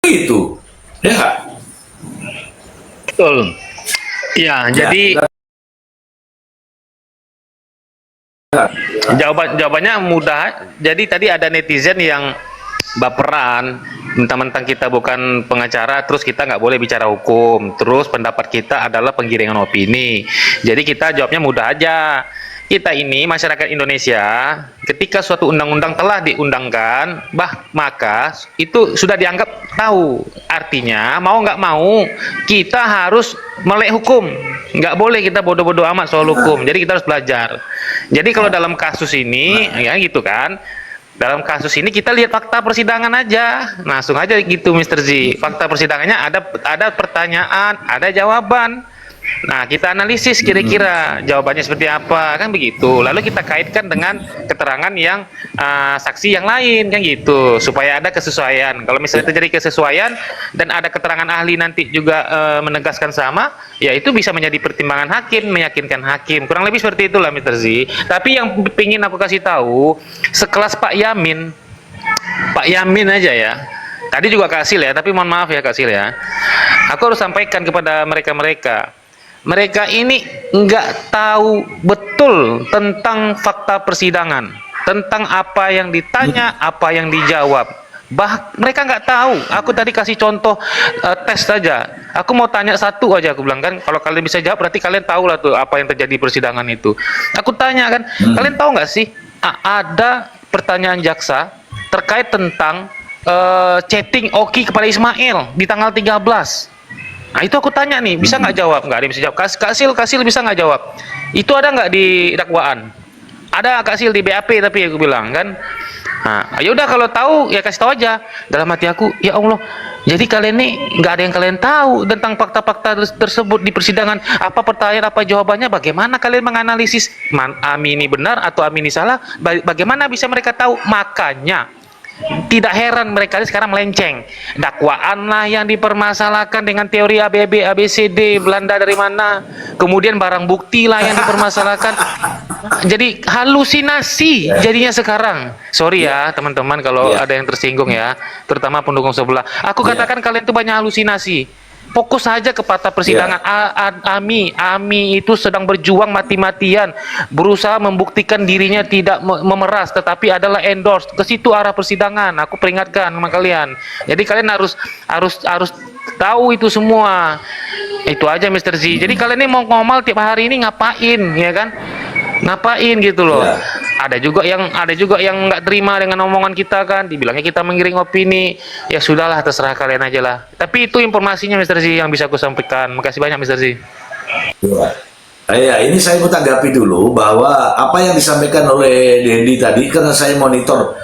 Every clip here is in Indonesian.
Itu, ya nggak? Betul. Ya, jadi jawabannya mudah. Jadi tadi ada netizen yang baperan, mentang-mentang kita bukan pengacara, terus kita nggak boleh bicara hukum, terus pendapat kita adalah penggiringan opini. Jadi kita jawabnya mudah aja. Kita ini masyarakat Indonesia, ketika suatu undang-undang telah diundangkan, maka itu sudah dianggap tahu. Artinya mau nggak mau kita harus melek hukum. Nggak boleh kita bodoh-bodoh amat soal hukum. Jadi kita harus belajar. Jadi kalau dalam kasus ini, ya gitu kan. Dalam kasus ini kita lihat fakta persidangan aja, langsung aja gitu, Mr. Z. Fakta persidangannya ada pertanyaan, ada jawaban. Nah, kita analisis kira-kira jawabannya seperti apa, kan begitu. Lalu kita kaitkan dengan keterangan yang saksi yang lain, kan gitu, supaya ada kesesuaian. Kalau misalnya terjadi kesesuaian dan ada keterangan ahli nanti juga menegaskan sama, ya itu bisa menjadi pertimbangan hakim, meyakinkan hakim. Kurang lebih seperti itulah, Mr. Z. Tapi yang ingin aku kasih tahu, sekelas Pak Yamin aja ya. Tadi juga Kak Sil ya, tapi mohon maaf ya Kak Sil ya. Aku harus sampaikan kepada mereka-mereka. Mereka ini nggak tahu betul tentang fakta persidangan, tentang apa yang ditanya, apa yang dijawab. Mereka nggak tahu. Aku tadi kasih contoh tes saja. Aku mau tanya satu aja, aku bilang kan, kalau kalian bisa jawab berarti kalian tahu lah tuh apa yang terjadi persidangan itu. Aku tanya kan, kalian tahu nggak sih ada pertanyaan jaksa terkait tentang chatting Oki kepada Ismail di tanggal 13. Nah itu aku tanya nih, bisa nggak jawab? Nggak ada yang bisa jawab. Kak Sil bisa nggak jawab? Itu ada nggak di dakwaan? Ada Kak Sil di BAP, tapi aku bilang kan. Nah, ya udah kalau tahu ya kasih tahu aja. Dalam hati aku, ya Allah, jadi kalian nih nggak ada yang kalian tahu tentang fakta-fakta tersebut di persidangan. Apa pertanyaan, apa jawabannya? Bagaimana kalian menganalisis Ami ini benar atau Ami ini salah? Bagaimana bisa mereka tahu? Makanya tidak heran mereka sekarang melenceng. Dakwaan lah yang dipermasalahkan dengan teori ABB, ABCD, Belanda dari mana. Kemudian barang bukti lah yang dipermasalahkan. Jadi halusinasi jadinya sekarang. Sorry ya teman-teman kalau ada yang tersinggung ya, terutama pendukung sebelah. Aku katakan kalian tuh banyak halusinasi. Fokus saja ke fakta persidangan. Ami itu sedang berjuang mati-matian, berusaha membuktikan dirinya tidak memeras, tetapi adalah endorse. Ke situ arah persidangan. Aku peringatkan sama kalian. Jadi kalian harus tahu itu semua. Itu aja, Mr. Z. Jadi kalian ini mau ngomel tiap hari ini ngapain, ya kan? Ngapain gitu loh. Ada juga yang nggak terima dengan omongan kita kan, dibilangnya kita menggiring opini. Ya sudahlah, terserah kalian aja lah. Tapi itu informasinya, Mr. Z, yang bisa aku sampaikan. Makasih banyak, Mr. Z. Ya, ini saya mau tanggapi dulu bahwa apa yang disampaikan oleh Dendi tadi, karena saya monitor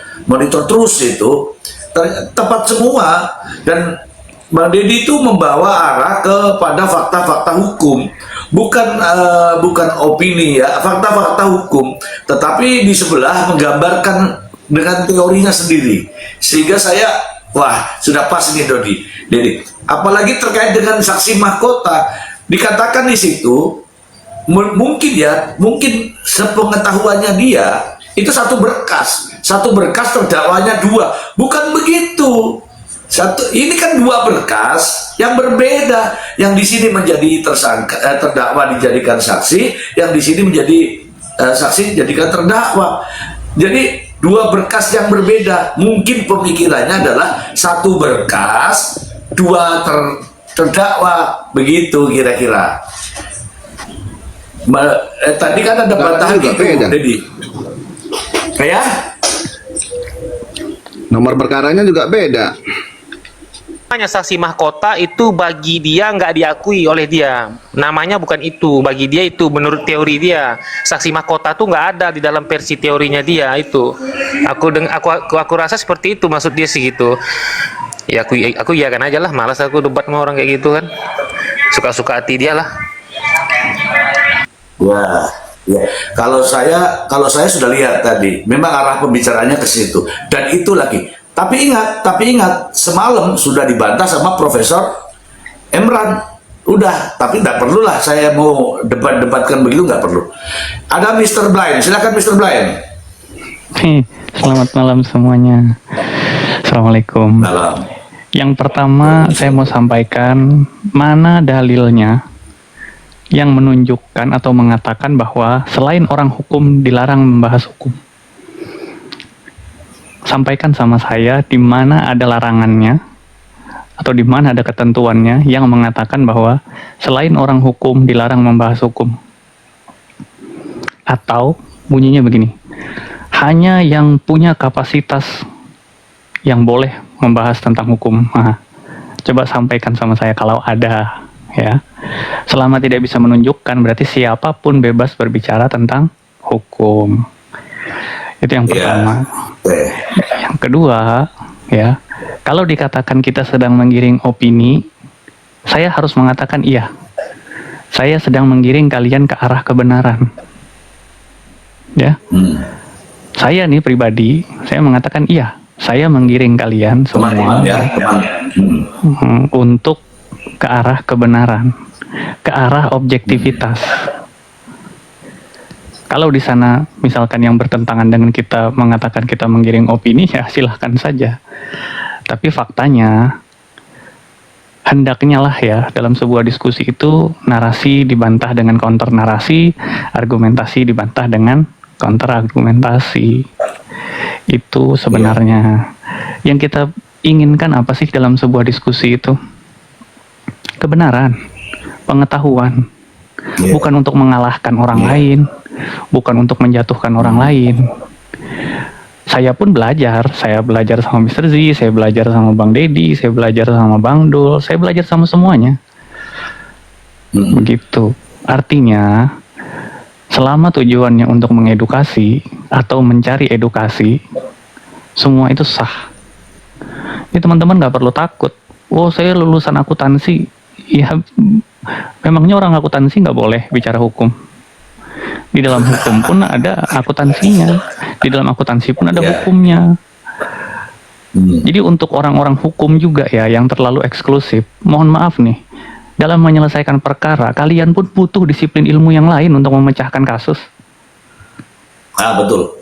terus itu tepat semua, dan Bang Deddy itu membawa arah kepada fakta-fakta hukum, bukan opini ya, fakta-fakta hukum, tetapi di sebelah menggambarkan dengan teorinya sendiri, sehingga saya sudah pas ini Deddy. Apalagi terkait dengan saksi mahkota, dikatakan di situ mungkin sepengetahuannya dia itu satu berkas terdakwanya dua, bukan begitu. Ini kan dua berkas yang berbeda, yang di sini menjadi terdakwa dijadikan saksi, yang di sini menjadi saksi dijadikan terdakwa. Jadi dua berkas yang berbeda. Mungkin pemikirannya adalah satu berkas dua terdakwa, begitu kira-kira. Tadi kan ada bantahan gitu, Deddy. Ya? Nomor perkaranya juga beda. Namanya saksi mahkota itu bagi dia nggak diakui oleh dia. Namanya bukan itu, bagi dia itu menurut teori dia. Saksi mahkota tuh nggak ada di dalam versi teorinya dia itu. Aku rasa seperti itu maksud dia sih gitu. Ya aku iyakan aja lah, malas aku debat sama orang kayak gitu kan. Suka-suka hati dia lah. Ya. Kalau saya sudah lihat tadi, memang arah pembicaranya ke situ, dan itu lagi. Tapi ingat, semalam sudah dibantah sama Profesor Emran. Udah, tapi nggak perlu lah saya mau debatkan begitu, nggak perlu. Ada Mr. Blind, silakan Mr. Blind. Selamat malam semuanya. Assalamualaikum. Malam. Yang pertama, saya mau sampaikan mana dalilnya yang menunjukkan atau mengatakan bahwa selain orang hukum dilarang membahas hukum. Sampaikan sama saya di mana ada larangannya atau di mana ada ketentuannya yang mengatakan bahwa selain orang hukum dilarang membahas hukum. Atau bunyinya begini, hanya yang punya kapasitas yang boleh membahas tentang hukum. Nah, coba sampaikan sama saya kalau ada, ya. Selama tidak bisa menunjukkan, berarti siapapun bebas berbicara tentang hukum. Itu yang pertama. Yang kedua, ya, kalau dikatakan kita sedang menggiring opini, saya harus mengatakan iya. Saya sedang menggiring kalian ke arah kebenaran. Ya. Saya nih pribadi, saya mengatakan iya. Saya menggiring kalian semua untuk ke arah kebenaran, ke arah objektivitas. Kalau di sana misalkan yang bertentangan dengan kita mengatakan kita menggiring opini, ya silahkan saja. Tapi faktanya, hendaknya lah ya dalam sebuah diskusi itu narasi dibantah dengan counter narasi, argumentasi dibantah dengan counter argumentasi. Itu sebenarnya yang kita inginkan apa sih dalam sebuah diskusi itu? Kebenaran, pengetahuan, bukan untuk mengalahkan orang lain, bukan untuk menjatuhkan orang lain. Saya pun belajar, saya belajar sama Mr. Z, saya belajar sama Bang Deddy, saya belajar sama Bang Dul, saya belajar sama semuanya. Begitu. Artinya, selama tujuannya untuk mengedukasi atau mencari edukasi, semua itu sah. Ini teman-teman gak perlu takut. Oh, saya lulusan akuntansi. Ya, memangnya orang akuntansi nggak boleh bicara hukum? Di dalam hukum pun ada akuntansinya. Di dalam akuntansi pun ada hukumnya. Jadi untuk orang-orang hukum juga ya yang terlalu eksklusif, mohon maaf nih, dalam menyelesaikan perkara, kalian pun butuh disiplin ilmu yang lain untuk memecahkan kasus. Betul.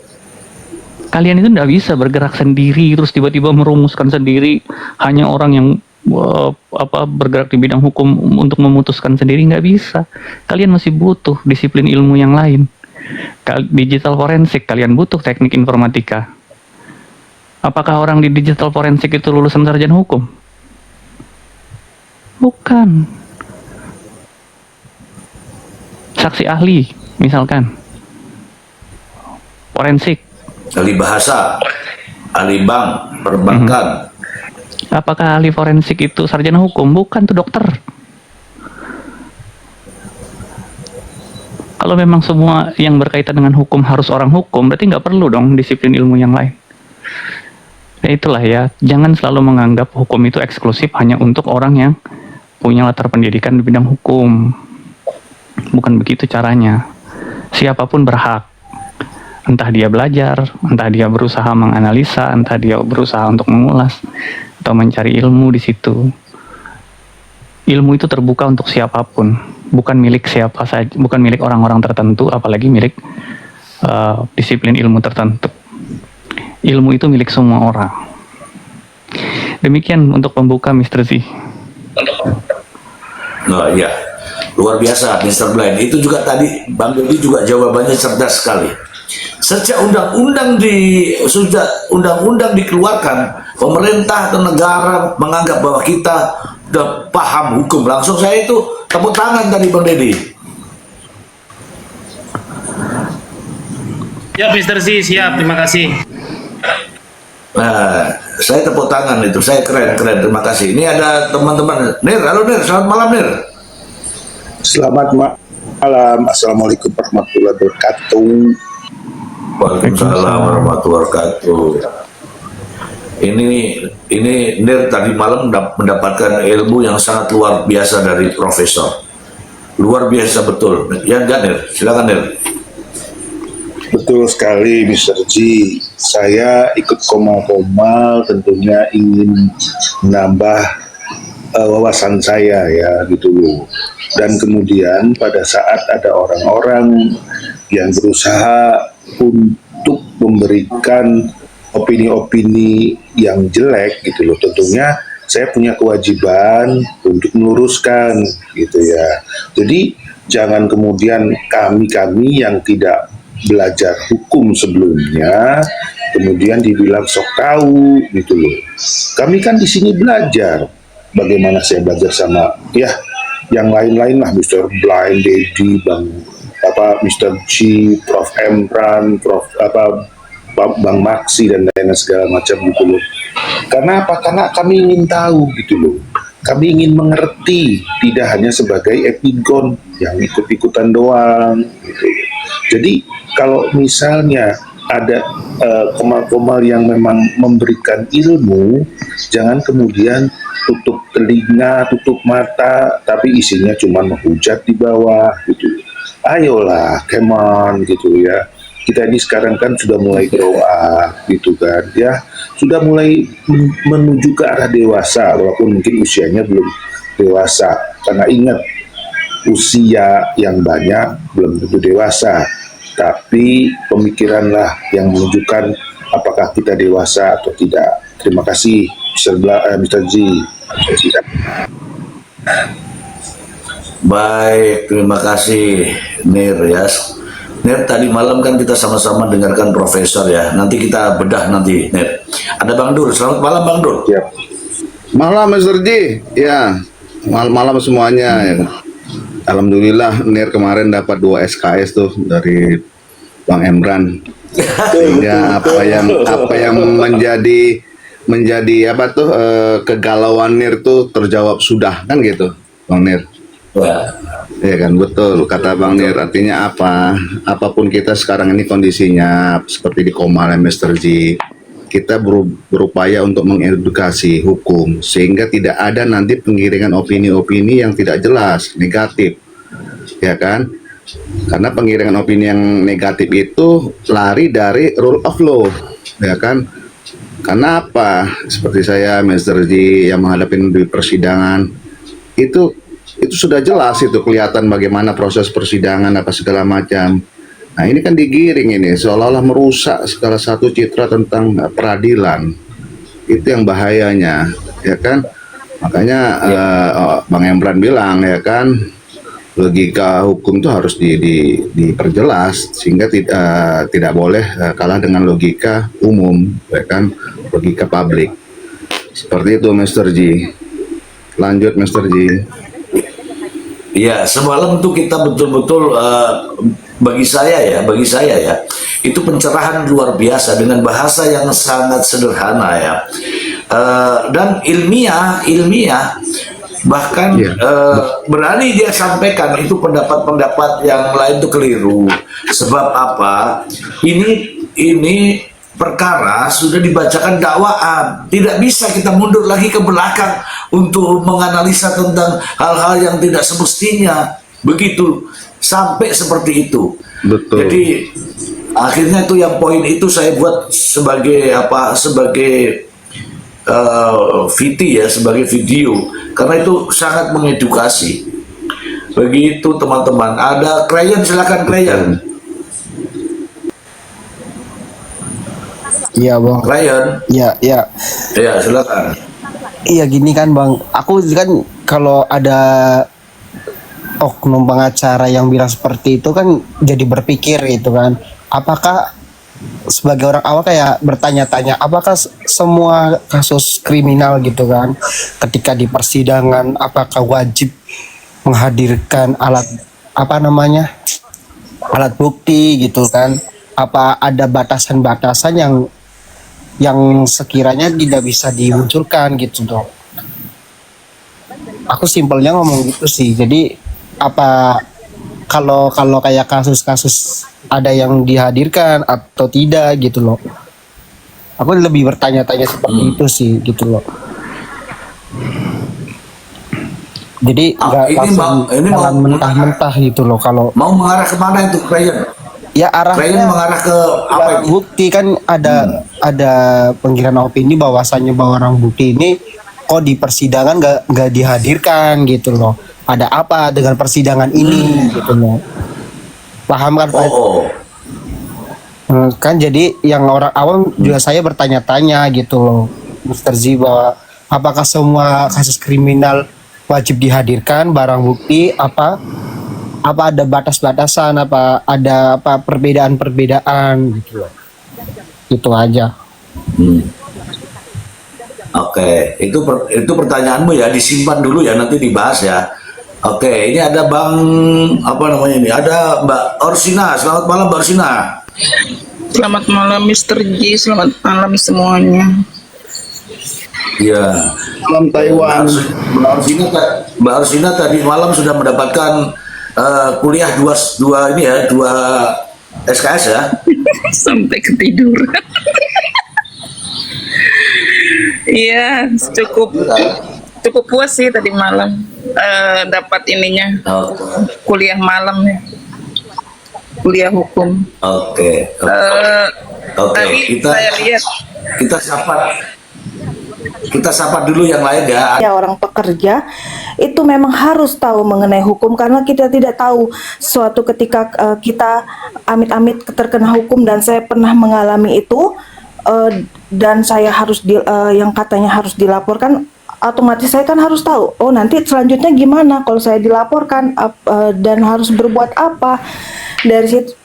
Kalian itu nggak bisa bergerak sendiri, terus tiba-tiba merumuskan sendiri. Hanya orang yang bergerak di bidang hukum untuk memutuskan sendiri, nggak bisa. Kalian masih butuh disiplin ilmu yang lain. Digital forensik, kalian butuh teknik informatika. Apakah orang di digital forensik itu lulusan sarjana hukum? Bukan. Saksi ahli, misalkan. Forensik. Ahli bahasa, ahli bank, perbankan. Apakah ahli forensik itu sarjana hukum? Bukan, tuh dokter. Kalau memang semua yang berkaitan dengan hukum harus orang hukum, berarti nggak perlu dong disiplin ilmu yang lain. Ya itulah ya, jangan selalu menganggap hukum itu eksklusif hanya untuk orang yang punya latar pendidikan di bidang hukum. Bukan begitu caranya. Siapapun berhak. Entah dia belajar, entah dia berusaha menganalisa, entah dia berusaha untuk mengulas atau mencari ilmu di situ. Ilmu itu terbuka untuk siapapun, bukan milik siapa saja, bukan milik orang-orang tertentu, apalagi milik disiplin ilmu tertentu. Ilmu itu milik semua orang. Demikian untuk pembuka Mr. Z. Nah, iya. Luar biasa Mr. Blind. Itu juga tadi Bang Deddy juga jawabannya cerdas sekali. Sejak undang-undang dikeluarkan, pemerintah atau negara menganggap bahwa kita udah paham hukum. Langsung saya itu tepuk tangan tadi Bang Deddy. Ya, Mr. Z, siap. Terima kasih. Nah, saya tepuk tangan itu. Saya keren. Terima kasih. Ini ada teman-teman. Nir, halo Nir. Selamat malam Nir. Selamat malam. Assalamualaikum warahmatullahi wabarakatuh. Waalaikumsalam warahmatullahi wabarakatuh. Ini Nir tadi malam mendapatkan ilmu yang sangat luar biasa dari Profesor. Luar biasa betul. Ya enggak Nir? Silakan Nir. Betul sekali Mr. G. Saya ikut koma-koma tentunya ingin menambah wawasan saya ya gitu loh. Dan kemudian pada saat ada orang-orang yang berusaha untuk memberikan opini-opini yang jelek gitu loh, tentunya saya punya kewajiban untuk meluruskan gitu ya. Jadi jangan kemudian kami yang tidak belajar hukum sebelumnya kemudian dibilang sok tahu gitu loh. Kami kan di sini belajar. Bagaimana saya belajar sama ya yang lain-lain lah, Mr. Blind, Dedi, Mr. G, Prof. Emran, Bang Maksi dan lain-lain segala macam gitu loh. Karena apa? Karena kami ingin tahu gitu loh. Kami ingin mengerti, tidak hanya sebagai epigon yang ikut-ikutan doang gitu. Jadi kalau misalnya ada komal-komal yang memang memberikan ilmu, jangan kemudian tutup telinga, tutup mata, tapi isinya cuma menghujat di bawah gitu. Ayolah, come on gitu ya. Kita ini sekarang kan sudah mulai grow up gitu kan ya. Sudah mulai menuju ke arah dewasa, walaupun mungkin usianya belum dewasa. Karena ingat, usia yang banyak belum tentu dewasa. Tapi pemikiranlah yang menunjukkan apakah kita dewasa atau tidak. Terima kasih, Mr. G. Baik, terima kasih Nir ya. Nir, tadi malam kan kita sama-sama dengarkan Profesor ya. Nanti kita bedah nanti, Nir. Ada Bang Dur. Selamat malam Bang Dur. Ya. Malam Mr. Ji, ya malam semuanya. Ya. Alhamdulillah Nir kemarin dapat 2 SKS tuh dari Bang Emran. Sehingga apa yang menjadi apa tuh kegalauan Nir tuh terjawab sudah kan gitu, Bang Nir. Ya. Iya kan, betul kata Bang Nir. Artinya apa? Apapun kita sekarang ini kondisinya seperti di Komal Mr. G, kita berupaya untuk mengedukasi hukum sehingga tidak ada nanti penggiringan opini-opini yang tidak jelas, negatif, ya kan? Karena penggiringan opini yang negatif itu lari dari rule of law, ya kan? Karena apa? Seperti saya, Mr. G, yang menghadapi di persidangan itu sudah jelas, itu kelihatan bagaimana proses persidangan apa segala macam. Nah ini kan digiring ini seolah-olah merusak segala satu citra tentang peradilan. Itu yang bahayanya, ya kan? Makanya Bang Emran bilang ya kan, logika hukum itu harus diperjelas sehingga tidak boleh kalah dengan logika umum, ya kan? Logika publik. Seperti itu Mr. G. Lanjut Mr. G. Ya, semalam tuh kita betul-betul bagi saya ya, itu pencerahan luar biasa dengan bahasa yang sangat sederhana ya, dan ilmiah, bahkan berani dia sampaikan itu pendapat-pendapat yang lain itu keliru. Sebab apa? Ini perkara sudah dibacakan dakwaan, tidak bisa kita mundur lagi ke belakang untuk menganalisa tentang hal-hal yang tidak semestinya begitu sampai seperti itu. Betul. Jadi akhirnya itu yang poin itu saya buat sebagai VT ya, sebagai video, karena itu sangat mengedukasi. Begitu teman-teman. Ada klien, silakan klien. Iya bang. Klien. Iya. Ya silakan. Iya gini kan bang. Aku kan kalau ada oknum pengacara yang bilang seperti itu kan jadi berpikir gitu kan. Apakah sebagai orang awal kayak bertanya-tanya, apakah semua kasus kriminal gitu kan, ketika di persidangan apakah wajib menghadirkan alat bukti gitu kan? Apa ada batasan-batasan yang sekiranya tidak bisa dimunculkan gitu dong. Aku simpelnya ngomong gitu sih. Jadi apa kalau kayak kasus-kasus ada yang dihadirkan atau tidak gitu loh. Aku lebih bertanya-tanya seperti itu sih gitu loh. Jadi nggak langsung jalan mentah-mentah gitu loh kalau mau mengarah kemana itu klien? Ya arahnya mengarah ke apa itu? Bukti kan ada penggiringan opini bahwasannya bahwa orang bukti ini kok di persidangan nggak dihadirkan gitu loh. Ada apa dengan persidangan ini gitu loh. Paham kan Pak? Kan jadi yang orang awam juga saya bertanya-tanya gitu loh, Mr. Z, bahwa Apakah semua kasus kriminal wajib dihadirkan barang bukti? Apa ada batas-batasan? Apa ada perbedaan-perbedaan gitu loh. Itu aja. Oke, itu pertanyaanmu ya, disimpan dulu ya, nanti dibahas ya. Oke, ini ada Bang apa namanya ini? Ada Mbak Orsina. Selamat malam Mbak Orsina. Selamat malam Mr. G, selamat malam semuanya. Iya. Malam Taiwan. Mbak Orsina tadi malam sudah mendapatkan kuliah dua ini ya, 2 SKS ya. Sampai ketiduran. Iya, cukup puas sih tadi malam dapat ininya kuliah malam ya, kuliah hukum. Oke. Tadi saya lihat kita sapa dulu yang lain ya. Ya, orang pekerja itu memang harus tahu mengenai hukum, karena kita tidak tahu suatu ketika kita amit-amit terkena hukum, dan saya pernah mengalami itu, dan saya harus yang katanya harus dilaporkan, otomatis saya kan harus tahu, oh nanti selanjutnya gimana kalau saya dilaporkan, dan harus berbuat apa. Dari situ,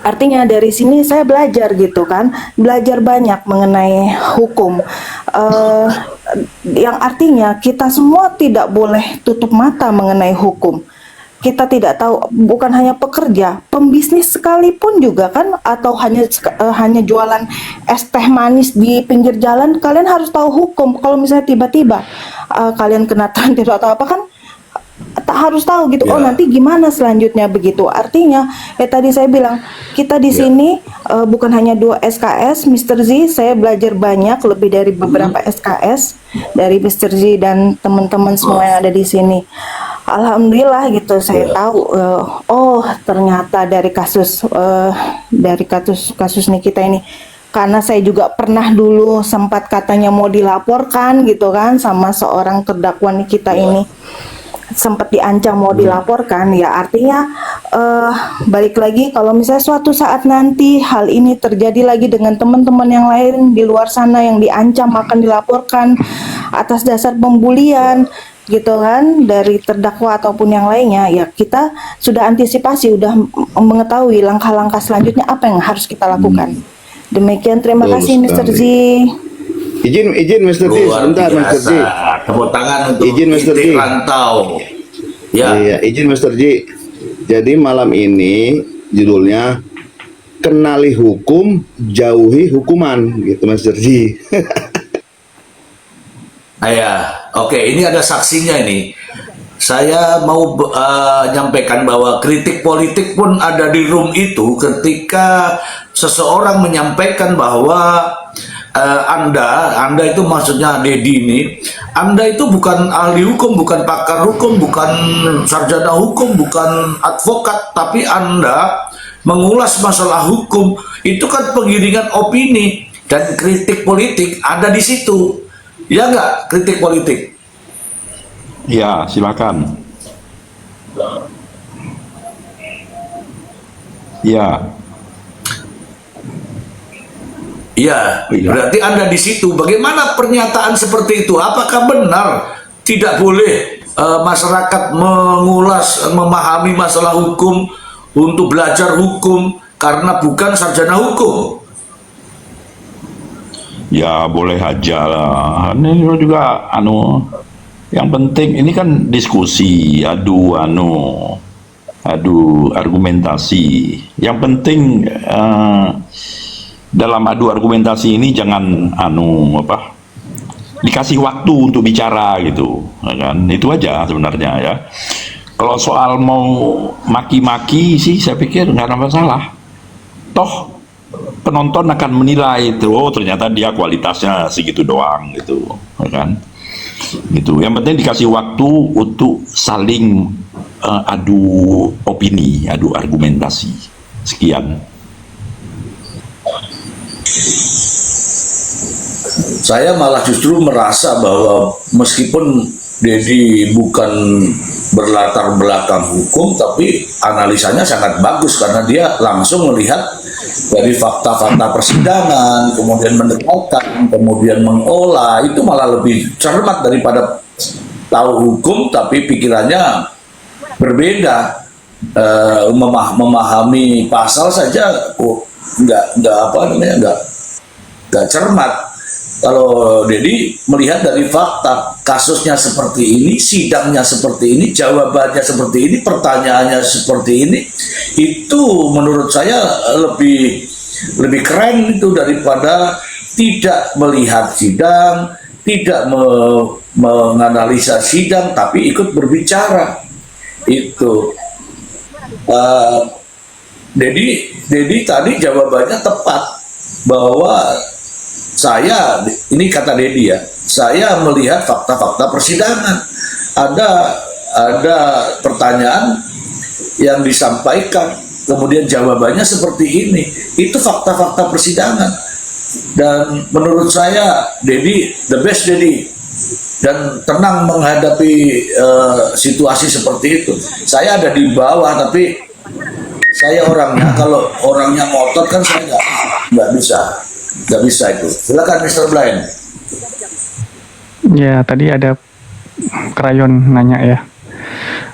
artinya dari sini saya belajar gitu kan, belajar banyak mengenai hukum, yang artinya kita semua tidak boleh tutup mata mengenai hukum. Kita tidak tahu, bukan hanya pekerja, pembisnis sekalipun juga kan, atau hanya jualan es teh manis di pinggir jalan, kalian harus tahu hukum. Kalau misalnya tiba-tiba kalian kena tangkap atau apa kan, harus tahu gitu. Oh nanti gimana selanjutnya begitu. Artinya ya tadi saya bilang, kita di sini bukan hanya 2 SKS Mr. Z, saya belajar banyak, lebih dari beberapa SKS dari Mr. Z dan teman-teman semua yang ada di sini. Alhamdulillah gitu, saya tahu oh ternyata dari kasus Nikita ini, karena saya juga pernah dulu sempat katanya mau dilaporkan gitu kan sama seorang terdakwa Nikita ini, sempat diancam mau dilaporkan. Ya artinya balik lagi, kalau misalnya suatu saat nanti hal ini terjadi lagi dengan teman-teman yang lain di luar sana yang diancam akan dilaporkan atas dasar pembulian gitu kan dari terdakwa ataupun yang lainnya, ya kita sudah antisipasi, sudah mengetahui langkah-langkah selanjutnya apa yang harus kita lakukan. Demikian, terima kasih Mr. Z. Izin Mr. Z, sebentar Mr. Z. Tepuk tangan untuk Izin Mr. Z. Rantau. Ya. Iya, izin Mr. Z. Jadi malam ini judulnya kenali hukum, jauhi hukuman, gitu Mr. Z. Oke, ini ada saksinya ini. Saya mau nyampaikan bahwa kritik politik pun ada di room itu ketika seseorang menyampaikan bahwa Anda itu maksudnya Dedi ini, Anda itu bukan ahli hukum, bukan pakar hukum, bukan sarjana hukum, bukan advokat, tapi Anda mengulas masalah hukum. Itu kan penggiringan opini, dan kritik politik ada di situ. Ya nggak, kritik politik? Ya, silakan. Ya. Iya, berarti Anda di situ. Bagaimana pernyataan seperti itu? Apakah benar tidak boleh masyarakat mengulas, memahami masalah hukum untuk belajar hukum karena bukan sarjana hukum? Ya boleh aja lah. Ini juga yang penting ini kan diskusi, adu argumentasi. Yang penting dalam adu argumentasi ini jangan dikasih waktu untuk bicara gitu, kan? Itu aja sebenarnya ya. Kalau soal mau maki-maki sih saya pikir nggak ada masalah. Toh penonton akan menilai itu, oh ternyata dia kualitasnya segitu doang gitu, kan? Gitu. Yang penting dikasih waktu untuk saling adu opini, adu argumentasi. Sekian. Saya malah justru merasa bahwa meskipun Dedi bukan berlatar belakang hukum, tapi analisanya sangat bagus karena dia langsung melihat dari fakta-fakta persidangan, kemudian mendekatkan, kemudian mengolah, itu malah lebih cermat daripada tahu hukum tapi pikirannya berbeda. Memahami pasal saja nggak cermat. Kalau Dedi melihat dari fakta, kasusnya seperti ini, sidangnya seperti ini, jawabannya seperti ini, pertanyaannya seperti ini, itu menurut saya lebih keren itu daripada tidak melihat sidang, tidak menganalisa sidang, tapi ikut berbicara. Itu Dedi tadi jawabannya tepat bahwa saya, ini kata Dedi ya, saya melihat fakta-fakta persidangan. Ada pertanyaan yang disampaikan, kemudian jawabannya seperti ini. Itu fakta-fakta persidangan. Dan menurut saya Dedi the best, Dedi, dan tenang menghadapi situasi seperti itu. Saya ada di bawah, tapi saya orangnya, kalau orangnya ngotot kan saya nggak bisa itu. Silakan Mr. Blind. Ya, tadi ada Krayon nanya ya.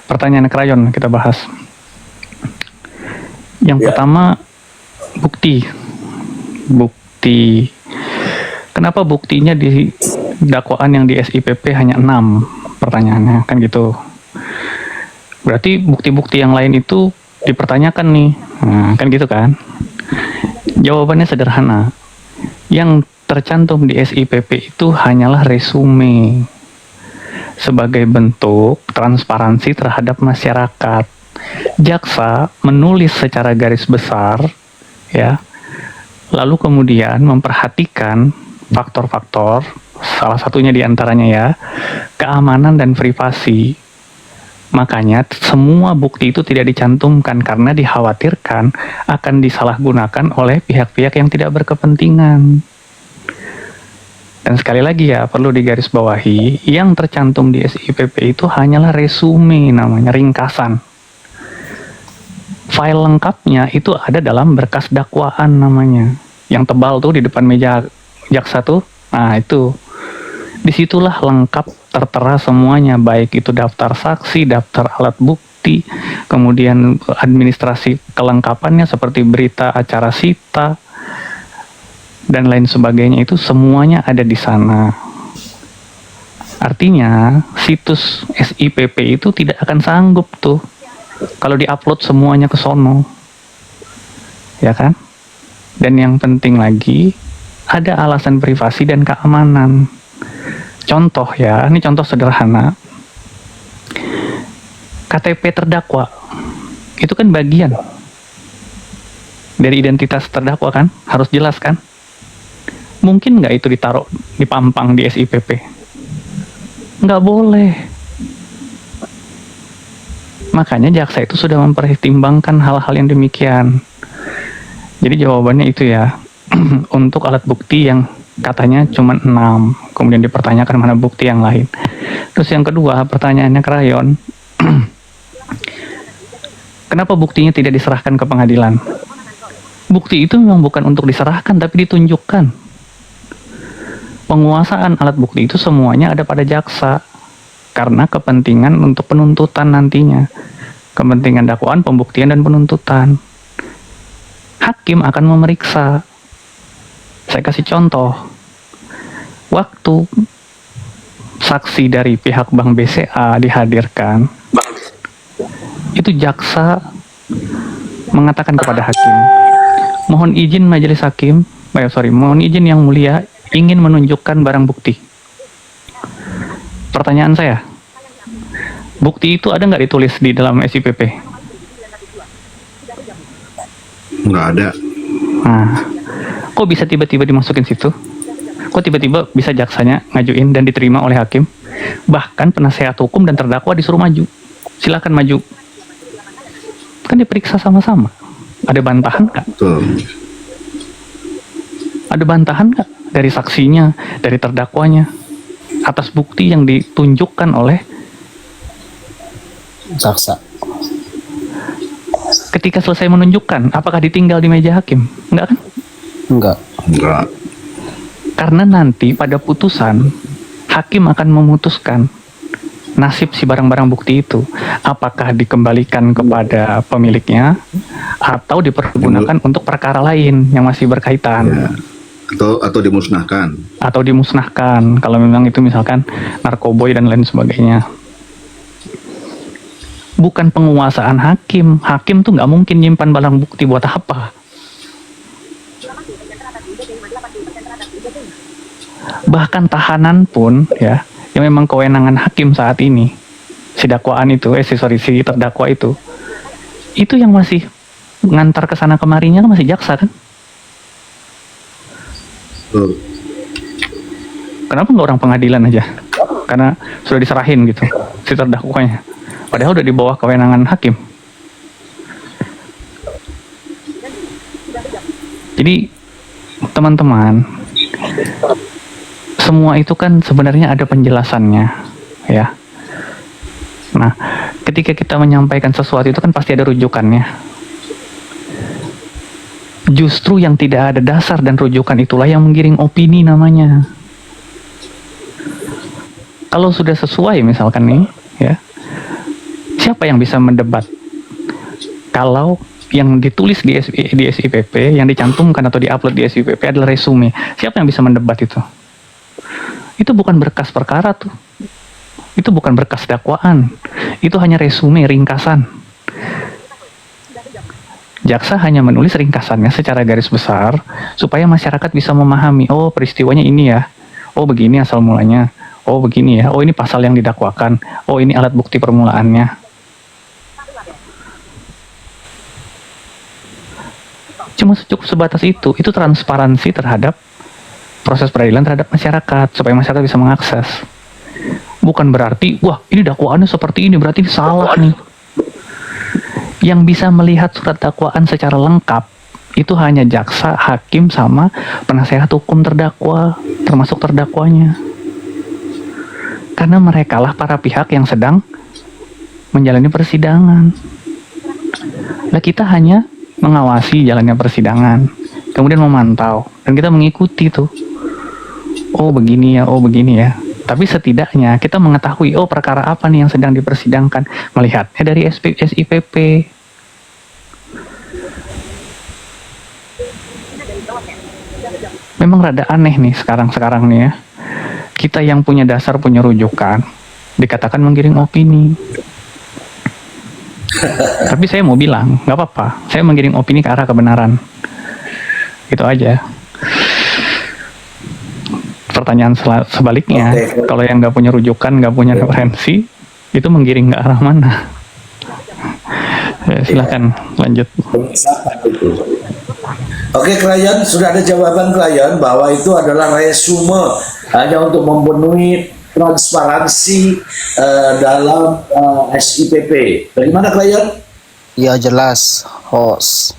Pertanyaan Krayon kita bahas. Yang pertama, bukti. Kenapa buktinya di dakwaan yang di SIPP hanya 6? Pertanyaannya kan gitu. Berarti bukti-bukti yang lain itu dipertanyakan nih. Nah, kan gitu kan? Jawabannya sederhana. Yang tercantum di SIPP itu hanyalah resume sebagai bentuk transparansi terhadap masyarakat. Jaksa menulis secara garis besar, ya, lalu kemudian memperhatikan faktor-faktor, salah satunya diantaranya ya, keamanan dan privasi. Makanya semua bukti itu tidak dicantumkan karena dikhawatirkan akan disalahgunakan oleh pihak-pihak yang tidak berkepentingan. Dan sekali lagi ya, perlu digarisbawahi, yang tercantum di SIPP itu hanyalah resume, namanya ringkasan. File lengkapnya itu ada dalam berkas dakwaan namanya. Yang tebal tuh di depan meja jaksa tuh, nah itu. Disitulah lengkap tertera semuanya, baik itu daftar saksi, daftar alat bukti, kemudian administrasi kelengkapannya seperti berita acara sita, dan lain sebagainya, itu semuanya ada di sana. Artinya situs SIPP itu tidak akan sanggup tuh kalau diupload semuanya ke sono, ya kan? Dan yang penting lagi, ada alasan privasi dan keamanan. Contoh ya, ini contoh sederhana. KTP terdakwa itu kan bagian dari identitas terdakwa kan, harus jelas kan? Mungkin nggak itu ditaruh, dipampang di SIPP? Nggak boleh. Makanya jaksa itu sudah mempertimbangkan hal-hal yang demikian. Jadi jawabannya itu ya, untuk alat bukti yang katanya cuma 6, kemudian dipertanyakan mana bukti yang lain. Terus yang kedua, pertanyaannya Krayon, kenapa buktinya tidak diserahkan ke pengadilan? Bukti itu memang bukan untuk diserahkan, tapi ditunjukkan. Penguasaan alat bukti itu semuanya ada pada jaksa, karena kepentingan untuk penuntutan nantinya. Kepentingan dakwaan, pembuktian, dan penuntutan. Hakim akan memeriksa. Saya kasih contoh, waktu saksi dari pihak Bank BCA dihadirkan, itu jaksa mengatakan kepada hakim, mohon izin majelis hakim, mohon izin yang mulia, ingin menunjukkan barang bukti. Pertanyaan saya, bukti itu ada nggak ditulis di dalam SIPP? Nggak ada. Nah, kok bisa tiba-tiba dimasukin situ? Kok tiba-tiba bisa jaksanya ngajuin dan diterima oleh hakim? Bahkan penasehat hukum dan terdakwa disuruh maju. Silakan maju. Kan diperiksa sama-sama. Ada bantahan nggak? Betul. Ada bantahan nggak dari saksinya, dari terdakwanya? atas bukti yang ditunjukkan oleh jaksa. ketika selesai menunjukkan, apakah ditinggal di meja hakim? Enggak kan? Enggak. Enggak. Karena nanti pada putusan hakim akan memutuskan nasib si barang-barang bukti itu, apakah dikembalikan kepada pemiliknya atau dipergunakan untuk perkara lain yang masih berkaitan. Ya. Atau dimusnahkan. Atau dimusnahkan kalau memang itu misalkan narkoboy dan lain sebagainya. Bukan penguasaan hakim. Hakim tuh nggak mungkin nyimpan barang bukti buat apa. Bahkan tahanan pun ya, yang memang kewenangan hakim saat ini, si dakwaan itu, si terdakwa itu yang masih ngantar ke sana kemarinya kan masih jaksa kan? Kenapa nggak orang pengadilan aja? Karena sudah diserahin gitu si terdakwanya. Padahal udah di bawah kewenangan hakim. Jadi teman-teman, semua itu kan sebenarnya ada penjelasannya, ya. Nah, ketika kita menyampaikan sesuatu itu kan pasti ada rujukannya. Justru yang tidak ada dasar dan rujukan itulah yang menggiring opini namanya. Kalau sudah sesuai misalkan nih, ya, siapa yang bisa mendebat? Kalau yang ditulis di SIPP, yang dicantumkan atau diupload di SIPP adalah resume, siapa yang bisa mendebat itu? Itu bukan berkas perkara tuh. Itu bukan berkas dakwaan. Itu hanya resume, ringkasan. Jaksa hanya menulis ringkasannya secara garis besar supaya masyarakat bisa memahami, oh peristiwanya ini ya, oh begini asal mulanya, oh begini ya, oh ini pasal yang didakwakan, oh ini alat bukti permulaannya. Cuma cukup sebatas itu transparansi terhadap proses peradilan terhadap masyarakat, supaya masyarakat bisa mengakses. Bukan berarti, wah ini dakwaannya seperti ini, berarti ini salah nih. Yang bisa melihat surat dakwaan secara lengkap itu hanya jaksa, hakim, sama penasehat hukum terdakwa, termasuk terdakwanya. Karena merekalah para pihak yang sedang menjalani persidangan. Nah, kita hanya mengawasi jalannya persidangan, kemudian memantau, dan kita mengikuti tuh. Oh begini ya, oh begini ya. Tapi setidaknya kita mengetahui, oh perkara apa nih yang sedang dipersidangkan, melihatnya dari SIPP. Memang rada aneh nih sekarang nih ya. Kita yang punya dasar, punya rujukan, dikatakan menggiring opini. Tapi saya mau bilang, nggak apa-apa, saya menggiring opini ke arah kebenaran. Itu aja. Pertanyaan sebaliknya, kalau yang nggak punya rujukan, nggak punya referensi, itu menggiring ke arah mana? Silakan lanjut. Oke, klien, sudah ada jawaban klien bahwa itu adalah resume hanya untuk memenuhi transparansi dalam SIPP. Bagaimana klien? Ya jelas, host.